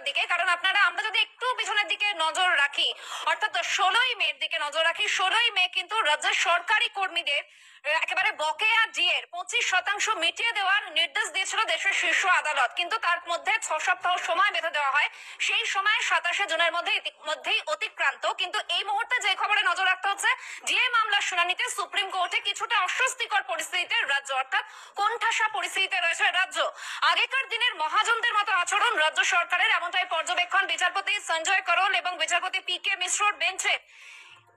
দিকে, কারণ আমরা যদি একটু পিছনের দিকে নজর রাখি, অর্থাৎ 16ই মের দিকে নজর রাখি, 16ই মে কিন্তু রাজ্যের সরকারি কর্মীদের একেবারে বকেয়া ডিএর 25% মিটিয়ে দেওয়ার নির্দেশ দিয়েছিল দেশের শীর্ষ আদালত। কিন্তু তার মধ্যে 6 সপ্তাহ সময় বেঁধে দেওয়া হয়, সেই সময় 27 জুনের মধ্যেই অতিক্রান্ত। কিন্তু এই মুহূর্তে যে খবরে নজর রাখতে হচ্ছে, ডিএ মামলার শুনানিতে সুপ্রিম কোর্টে কিছুটা অস্বস্তিকর পরিস্থিতিতে রাজ্য, অর্থাৎ কোণঠাসা পরিস্থিতিতে রয়েছে রাজ্য। আগেকার দিনের মহাজনদের মতো আচরণ রাজ্য সরকারের, এমনটাই পর্যবেক্ষণ বিচারপতি সঞ্জয় করল এবং বিচারপতি পি.কে মিশ্রর বেঞ্চে।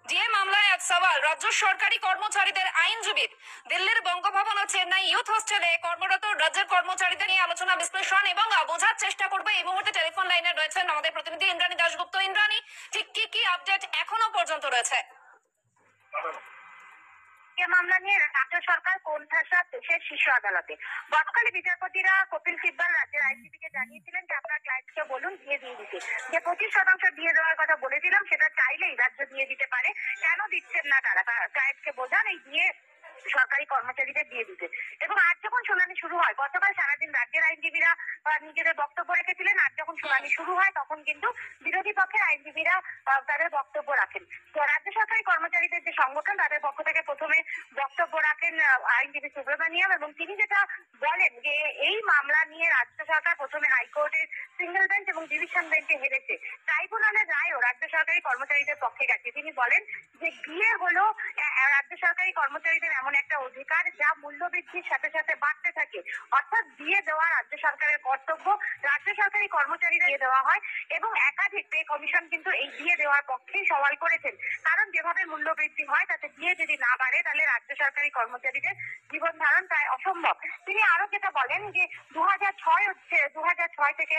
ডিএ মামলায় এক সওয়াল রাজ্য সরকারি কর্মচারীদের আইনজীবীর। দিল্লির বঙ্গভবন ও চেন্নাই ইউথ হোস্টেলে কর্মরত রাজ্যের কর্মচারীদের নিয়ে আলোচনা বিশ্লেষণ এবং বোঝার চেষ্টা করবে। এই মুহূর্তে টেলিফোন লাইনে রয়েছেন আমাদের প্রতিনিধি ইন্দ্রাণী দাশগুপ্ত। ইন্দ্রাণী, ঠিক কি আপডেট এখনো পর্যন্ত রয়েছে? মামলা নিয়ে রাজ্য সরকার কোণঠাসা দেশের শীর্ষ আদালতে। গতকাল বিচারপতিরা কপিল সিব্বল রাজ্যের আইনজীবীকে জানিয়েছিলেন যে আপনার ক্লায়েন্টকে বলুন দিয়ে দিতে, যে 25% দিয়ে দেওয়ার কথা বলেছিলাম সেটা চাইলেই রাজ্য দিয়ে দিতে পারে, কেন দিচ্ছেন না তারা, ক্লায়েন্টকে বোঝান এই দিয়ে সরকারি কর্মচারীদের দিয়ে দিতে। এবং আজ যখন শুনানি শুরু হয়, গতকাল সারাদিন রাজ্যের আইনজীবীরা নিজেদের বক্তব্য রেখেছিলেন। আজ যখন শুনানি শুরু হয় তখন কিন্তু বিরোধী পক্ষের আইনজীবীরা তাদের বক্তব্য রাখেন। তো রাজ্য সরকারি কর্মচারীদের যে সংগঠন, তাদের পক্ষ থেকে প্রথমে বক্তব্য রাখেন আইনজীবী সুব্রমণিয়াম, এবং তিনি যেটা বলেন যে এই মামলা নিয়ে রাজ্য সরকার প্রথমে হাইকোর্টের সিঙ্গেল বেঞ্চ এবং ডিভিশন বেঞ্চে হেরেছে, ট্রাইব্যুনালের রায়ও রাজ্য সরকারি কর্মচারীদের পক্ষে গেছে। তিনি বলেন যে ডিএ হলো রাজ্য সরকারি কর্মচারীদের এমন একটা অধিকার যা মূল্যবৃদ্ধির সাথে সাথে বাড়তে থাকে, অর্থাৎ দিয়ে দেওয়া রাজ্য সরকারের কর্তব্য। রাজ্য সরকারি কর্মচারীরা দিয়ে দেওয়া হয় এবং একাধিক পে কমিশন কিন্তু এই দিয়ে দেওয়ার পক্ষেই সওয়াল করেছেন, কারণ যেভাবে মূল্যবৃদ্ধি হয় তাতে দিয়ে যদি না বাড়ে তাহলে রাজ্য সরকারি কর্মচারীদের জীবন ধারণ প্রায় অসম্ভব। তিনি আরো যেটা বলেন যে 2006 থেকে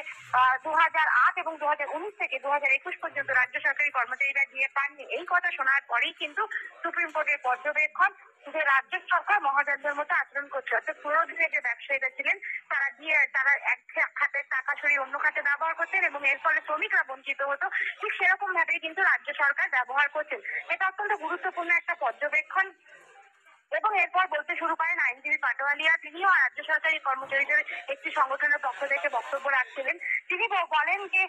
2008 এবং 2019 থেকে 2021 পর্যন্ত রাজ্য সরকারি কর্মচারীরা দিয়ে পাননি। এই কথা শোনার পরেই কিন্তু সুপ্রিম কোর্টের পর্যবেক্ষণ যে রাজ্য সরকার মহাজনদের মতো আচরণ করছে, অর্থাৎ পুরো দিনে যে ব্যবসায়ীরা ছিলেন তারা এক খাতের টাকা সরিয়ে অন্য খাতে ব্যবহার করতেন এবং এর ফলে শ্রমিকরা বঞ্চিত হতো, ঠিক সেরকম ভাবেই কিন্তু রাজ্য সরকার ব্যবহার করছেন। এটা অত্যন্ত গুরুত্বপূর্ণ একটা পর্যবেক্ষণ। এবং এরপর বলতে শুরু করেন আইনজীবী পাটোয়ালিয়া। তিনিও রাজ্য সরকারি কর্মচারীদের একটি সংগঠনের পক্ষ থেকে বক্তব্য রাখছিলেন। তিনি বলেন যে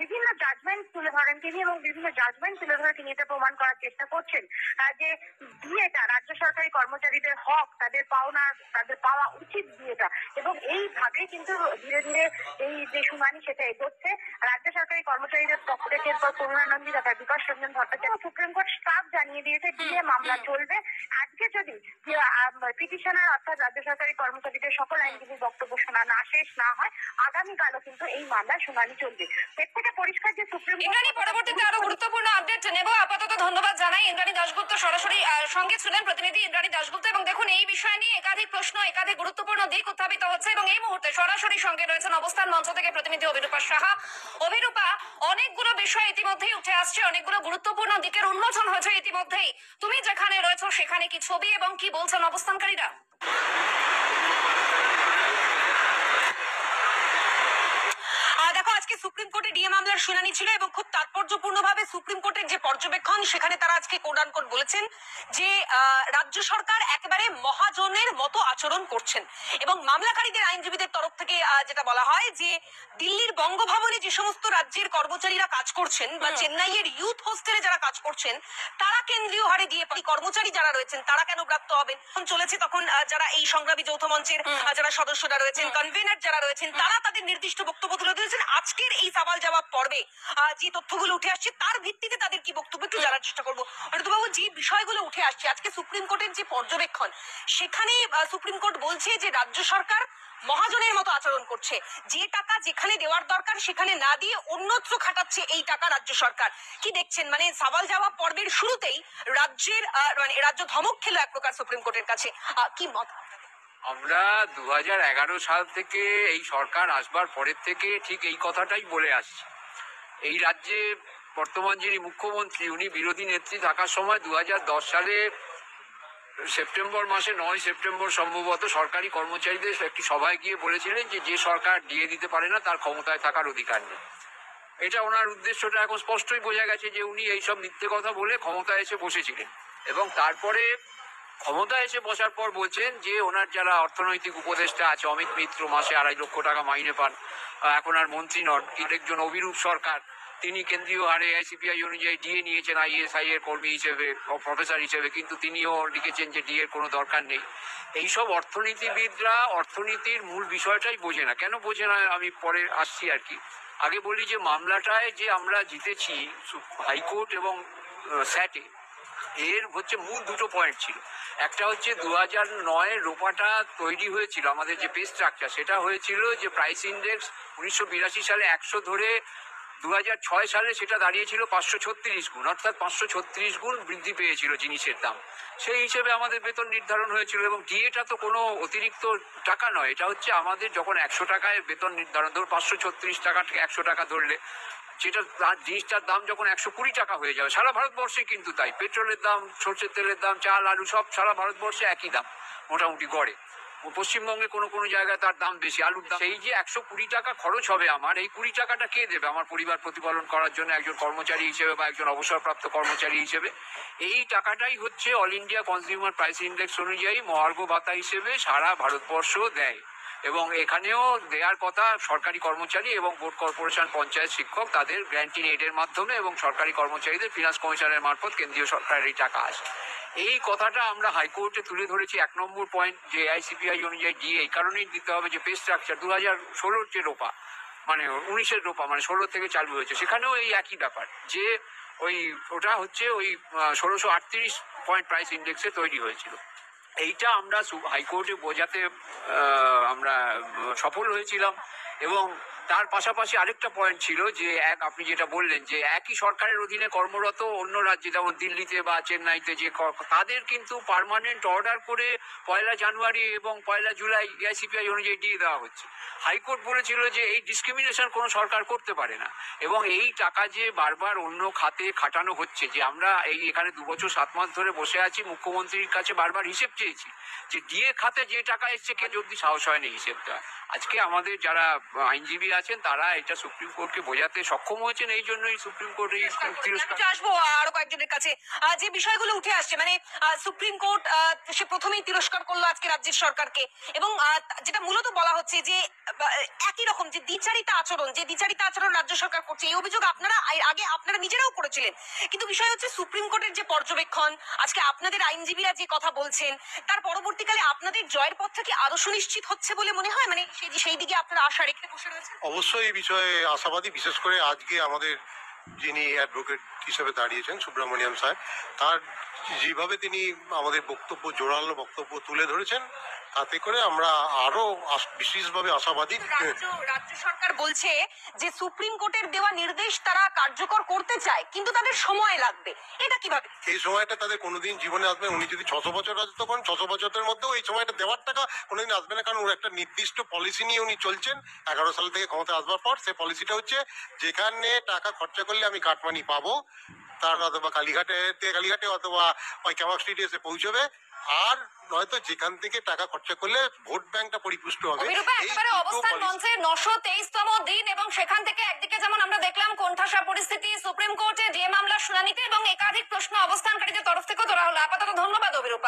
বিভিন্ন জাজমেন্ট তুলে ধরেন তিনি, এবং বিভিন্ন জাজমেন্ট তুলে ধরে তিনি এটা প্রমাণ করার চেষ্টা করছেন যে বিয়েটা রাজ্য সরকারি কর্মচারীদের হক, তাদের পাওনা, তাদের পাওয়া উচিত বিয়েটা। এবং এইভাবে কিন্তু ধীরে ধীরে এই যে শুনানি সেটা এগোচ্ছে। রাজ্য সরকারি কর্মচারীদের পক্ষ থেকে এরপর করুণানন্দী তথা Bikash Ranjan Bhattacharya supreme court staff জানিয়ে দিয়েছে বিয়ে মামলা চলবে। আজকে যদি পিটিশনার অর্থাৎ রাজ্য সরকারি কর্মচারীদের সকল আইনজীবী বক্তব্য শোনানো শেষ না হয়, আগামীকালও কিন্তু এই মামলার শুনানি চলবে। এর থেকে পরিষ্কার যে সুপ্রিম কোর্ট পরবর্তীতে আরো গুরুত্বপূর্ণ আপডেট নেব। আপাতত ধন্যবাদ জানাই ইন্দ্রাণী দাশগুপ্ত, সরাসরি সঙ্গে ছিলেন প্রতিনিধি ইন্দ্রাণী দাশগুপ্ত। এবং দেখুন, এই বিষয় নিয়ে একাধিক প্রশ্ন, একাধিক গুরুত্বপূর্ণ দিক উত্থাপিত হচ্ছে এবং এই মুহূর্তে সরাসরি সঙ্গে রয়েছেন অবস্থান মঞ্চ থেকে প্রতিনিধি অভিরূপা সাহা। অভিরূপা, অনেকগুলো বিষয় ইতিমধ্যেই উঠে আসছে, অনেকগুলো গুরুত্বপূর্ণ দিকের উন্মোচন হয়েছে ইতিমধ্যেই। তুমি যেখানে রয়েছো সেখানে কি ছবি এবং কি বলছেন অবস্থানকারীরা? দেখো, আজকে সুপ্রিম কোর্টে ডিএ মামলার শুনানি ছিল এবং খুব তাৎপর্যপূর্ণভাবে সুপ্রিম কোর্টের যে পর্যবেক্ষণ, সেখানে তারা আজকে কোট আনকোট বলেছেন যে রাজ্য সরকার একেবারে মহাজনের মতো আচরণ করছেন। এবং মামলাকারীদের আইনজীবীদের তরফ থেকে যেটা বলা হয় যে দিল্লির বঙ্গভবনে যে সমস্ত রাজ্যের কর্মচারীরা কাজ করছেন বা চেন্নাইয়ের ইউথ হোস্টেলে যারা কাজ করছেন, তারা কেন্দ্রীয় হারে দিয়ে কর্মচারী যারা রয়েছেন তারা কেন প্রাপ্ত হবেন চলেছে। তখন যারা এই সংগ্রামী যৌথ মঞ্চের যারা সদস্যরা রয়েছেন, কনভেনার যারা রয়েছেন, তারা তাদের নির্দিষ্ট বক্তব্য তুলে ধরেছেন। আজকের এই সওয়াল জবাব পর্বে যে তথ্যগুলো উঠে আসছে তার ভিত্তিতে তাদের কি বক্তব্য একটু জানার চেষ্টা করবো। অনিরুদ্ধবাবু, যে বিষয়গুলো উঠে আসছে আজকে সুপ্রিম কোর্টের যে পর্যবেক্ষণ, সেখানে সুপ্রিম কোর্ট বলছে যে রাজ্য সরকার মহাজনের মতো আচরণ করছে, যে টাকা যেখানে দেওয়ার দরকার সেখানে না দিয়ে অন্যত্র খাটাচ্ছে এই টাকা রাজ্য সরকার। কি দেখছেন, মানে সওয়াল জবাব পর্বের শুরুতেই রাজ্য ধমক খেলো এক প্রকার সুপ্রিম কোর্টের কাছে, কি মত? আমরা 2011 সাল থেকে এই সরকার আসবার পরের থেকে ঠিক এই কথাটাই বলে আসছি। এই রাজ্যে বর্তমান যিনি মুখ্যমন্ত্রী, উনি বিরোধী নেত্রী থাকার সময় 2010 সালে সেপ্টেম্বর মাসে 9 সেপ্টেম্বর সম্ভবত সরকারি কর্মচারীদের একটি সভায় গিয়ে বলেছিলেন যে সরকার দিয়ে দিতে পারে না তার ক্ষমতায় থাকার অধিকার নেই। এটা ওনার উদ্দেশ্যটা এখন স্পষ্টই বোঝা গেছে যে উনি এইসব মিথ্যে কথা বলে ক্ষমতায় এসে বসেছিলেন। এবং তারপরে ক্ষমতা এসে বসার পর বলছেন যে ওনার যারা অর্থনৈতিক উপদেষ্টা আছে, অমিত মিত্র মাসে 2.5 লক্ষ টাকা মাইনে পান, এখন আর মন্ত্রী নন। একজন অভিরূপ সরকার, তিনি কেন্দ্রীয় হারে আইসিপিআই অনুযায়ী ডিএ নিয়েছেন আইএসআই এর কর্মী হিসেবে, প্রফেসর হিসেবে, কিন্তু তিনিও লিখেছেন যে ডিএর কোনো দরকার নেই। এইসব অর্থনীতিবিদরা অর্থনীতির মূল বিষয়টাই বোঝে না। কেন বোঝে না আমি পরে আসছি আর কি। আগে বলি যে মামলাটায় যে আমরা জিতেছি হাইকোর্ট এবং স্যাটে, এর হচ্ছে মূল দুটো পয়েন্ট ছিল। একটা হচ্ছে 2009 রোপাটা তৈরি হয়েছিল, আমাদের যে পে স্ট্রাকচার, সেটা হয়েছিল যে প্রাইস ইন্ডেক্স 1982 সালে 100 ধরে 2006 সালে সেটা দাঁড়িয়েছিল 536 গুণ, অর্থাৎ 536 গুণ বৃদ্ধি পেয়েছিল জিনিসের দাম। সেই হিসেবে আমাদের বেতন নির্ধারণ হয়েছিল। এবং ডিএটা তো কোনো অতিরিক্ত টাকা নয়, এটা হচ্ছে আমাদের যখন 100 টাকায় বেতন নির্ধারণ, ধরুন 536 টাকা থেকে 100 টাকা ধরলে, যেটা জিনিসটার দাম যখন 120 টাকা হয়ে যাবে, সারা ভারতবর্ষে কিন্তু তাই, পেট্রোলের দাম, সর্ষের তেলের দাম, চাল, আলু সব সারা ভারতবর্ষে একই দাম মোটামুটি গড়ে। পশ্চিমবঙ্গে কোনো কোনো জায়গায় তার দাম বেশি, আলুর দাম। সেই যে 120 টাকা খরচ হবে আমার, এই 20 টাকাটা কে দেবে আমার পরিবার প্রতিপালন করার জন্য, একজন কর্মচারী হিসেবে বা একজন অবসরপ্রাপ্ত কর্মচারী হিসেবে? এই টাকাটাই হচ্ছে all India consumer price index অনুযায়ী মহার্ঘ ভাতা হিসেবে সারা ভারতবর্ষ দেয়। এবং এখানেও দেওয়ার কথা সরকারি কর্মচারী এবং বোর্ড কর্পোরেশন, পঞ্চায়েত, শিক্ষক, তাদের গ্র্যান্টিং এডের মাধ্যমে, এবং সরকারি কর্মচারীদের ফিনান্স কমিশনের মারফত কেন্দ্রীয় সরকারের এই টাকা আসে। এই কথাটা আমরা হাইকোর্টে তুলে ধরেছি। 1 নম্বর পয়েন্ট যে আইসিপিআই অনুযায়ী ডিএ এই কারণেই দিতে হবে যে পে স্ট্রাকচার 2016 যে রোপা, মানে 19-এর রোপা, মানে 16 থেকে চালু হয়েছে, সেখানেও এই একই ব্যাপার যে ওটা হচ্ছে ওই 1638 পয়েন্ট প্রাইস ইন্ডেক্সে তৈরি হয়েছিল। এইটা আমরা হাইকোর্টে বোঝাতে আমরা সফল হয়েছিলাম। এবং তার পাশাপাশি আরেকটা পয়েন্ট ছিল যে আপনি যেটা বললেন যে একই সরকারের অধীনে কর্মরত অন্য রাজ্যে, যেমন দিল্লিতে বা চেন্নাইতে, যে তাদের কিন্তু পার্মানেন্ট অর্ডার করে 1 জানুয়ারি এবং 1 জুলাই এআইসিপিআই অনুযায়ী দিয়ে দেওয়া হচ্ছে। হাইকোর্ট বলেছিল যে এই ডিসক্রিমিনেশন কোনো সরকার করতে পারে না। এবং এই টাকা যে বারবার অন্য খাতে খাটানো হচ্ছে, যে আমরা এখানে 2 বছর 7 মাস ধরে বসে আছি, মুখ্যমন্ত্রীর কাছে বারবার হিসেব চেয়েছি যে ডিএ খাতে যে টাকা এসছে কে যদি সাহস হয়নি হিসেব দেওয়া। আজকে আমাদের যারা আইনজীবী আছেন তারা এটা সুপ্রিম কোর্টকে বোঝাতে সক্ষম হয়েছেন, এই জন্যই সুপ্রিম কোর্ট এই তিরস্কার। আসবো আরো কয়েকজনের কাছে। যে বিষয়গুলো উঠে আসছে, মানে সুপ্রিম কোর্ট সে প্রথমেই তিরস্কার করলো আজকে রাজ্যের সরকারকে, এবং যেটা মূলত বলা হচ্ছে যে একই রকম যে দ্বিচারিতা আচরণ রাজ্য সরকার করছে, এই অভিযোগ আপনারা আগে আপনারা নিজেরাও করেছিলেন। কিন্তু বিষয় হচ্ছে সুপ্রিম কোর্টের যে পর্যবেক্ষণ, আজকে আপনাদের আইনজীবীরা যে কথা বলছেন, তার পরবর্তীকালে আপনাদের জয়ের পথটা কি আরো সুনিশ্চিত হচ্ছে বলে মনে হয়? মানে সেই দিকে আপনারা আশা রেখে বসে রয়েছেন? অবশ্যই এই বিষয়ে আশাবাদী। বিশেষ করে আজকে আমাদের যিনি অ্যাডভোকেট হিসেবে দাঁড়িয়েছেন সুব্রমণিয়াম সাহেব, তার যেভাবে তিনি আমাদের বক্তব্য, জোরালো বক্তব্য তুলে ধরেছেন, তাতে করে আমরা আরো বিশেষভাবে আশাবাদী। রাজ্য সরকার বলছে যে সুপ্রিম কোর্টের দেওয়া নির্দেশ তারা কার্যকর করতে চায়, কিন্তু তাদের সময় লাগবে। এটা কিভাবে? এই সময়টা তাদের কোনোদিন জীবনে আসবে। উনি যদি 600 বছর রাজত্ব করেন, 600 বছরের মধ্যেও এই সময়টা দেওয়ার টাকা কোনোদিন আসবে না। কারণ ওর একটা নির্দিষ্ট পলিসি নিয়ে উনি চলছেন 11 সাল থেকে ক্ষমতা আসবার পর। সেই পলিসিটা হচ্ছে যেখানে টাকা খরচা করলে আমি কাটমানি পাবো, তার অথবা কালীঘাটে অথবা ওই ক্যামাক স্ট্রিটে এসে পৌঁছবে, আর নয়তো যেখান থেকে টাকা খরচা করলে ভোট ব্যাংকটা পরিপুষ্ট হবে। একেবারে অবস্থান মঞ্চে 923তম দিন, এবং সেখান থেকে একদিকে যেমন আমরা দেখলাম কোণঠাসা পরিস্থিতি সুপ্রিম কোর্টে ডিএ মামলার শুনানিতে, এবং একাধিক প্রশ্ন অবস্থানকারীদের তরফ থেকে তোলা হলো। আপাতত ধন্যবাদ অভিরূপা।